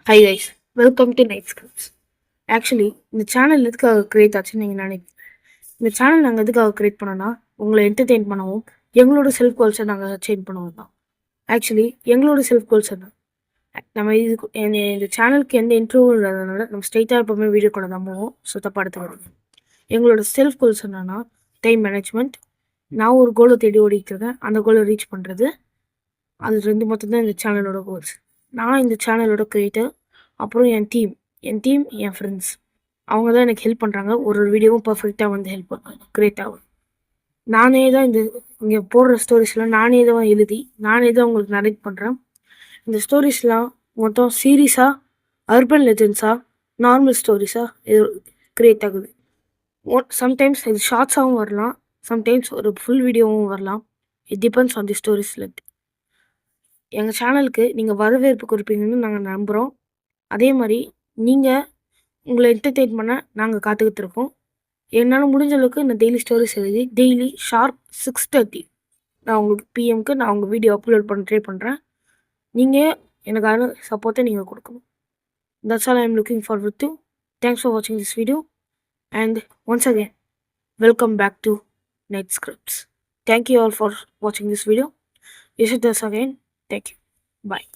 Hi guys, welcome to night scripts. Actually இந்த channel எதுக்காக create ஆச்சுன்னு நீங்கள் நினைக்கிறீங்க? இந்த சேனல் நாங்கள் எதுக்காக கிரியேட் பண்ணோன்னா உங்களை என்டர்டெயின் பண்ணவும் எங்களோட செல்ஃப் கோல்ஸை நாங்கள் சேஞ்ச் பண்ணுவோம் தான். ஆக்சுவலி எங்களோட செல்ஃப் கோல்ஸ் என்ன? நம்ம இதுக்கு இந்த சேனலுக்கு எந்த இன்ட்ரோவும் இல்லாதனால நம்ம ஸ்ட்ரைட்டாக எப்போவுமே வீடியோ கூட தான் போவோம். ஸோ தப்பாக எடுத்துக்காதீங்க. எங்களோட செல்ஃப் கோல்ஸ் என்னன்னா டைம் மேனேஜ்மெண்ட். நான் ஒரு கோலை தேடி ஓடிட்டுருக்கேன். அந்த கோலை ரீச் பண்ணுறது. அது ரெண்டு மட்டும்தான் இந்த சேனலோட கோல்ஸ். நான் இந்த சேனலோட கிரியேட்டர். அப்புறம் என் டீம் என் ஃப்ரெண்ட்ஸ் அவங்க தான் எனக்கு ஹெல்ப் பண்ணுறாங்க. ஒரு வீடியோவும் பர்ஃபெக்டாக வந்து ஹெல்ப் கிரியேட் ஆகும். நானே தான் இங்கே போடுற ஸ்டோரிஸ்லாம் நானே தான் எழுதி நானே தான் உங்களுக்கு நரேட் பண்ணுறேன். இந்த ஸ்டோரிஸ்லாம் மொத்தம் சீரீஸாக, அர்பன் லெஜெண்ட்ஸாக, நார்மல் ஸ்டோரிஸாக இது கிரியேட் ஆகுது. சம்டைம்ஸ் இது ஷார்ட்ஸாகவும் வரலாம், சம்டைம்ஸ் ஒரு ஃபுல் வீடியோவும் வரலாம். It depends on the stories let. எங்கள் சேனலுக்கு நீங்கள் வரவேற்பு கொடுப்பீங்கன்னு நாங்கள் நம்புகிறோம். அதே மாதிரி நீங்கள் உங்களை என்டர்டெயின் பண்ண நாங்கள் காத்துக்கிட்டு இருக்கோம். என்னால் முடிஞ்ச அளவுக்கு நான் டெய்லி ஸ்டோரிஸ் எழுதி டெய்லி ஷார்ப் 6:30 நான் உங்களுக்கு பிஎம்க்கு நான் உங்கள் வீடியோ அப்லோட் பண்ண ட்ரை பண்ணுறேன். நீங்கள் எனக்கான சப்போர்ட்டை நீங்கள் கொடுக்கணும். That's all I am looking forward to. Thanks for வாட்சிங் this video and once again welcome back to night scripts. Thank you all for watching this video. Visit us again. Thank you. Bye.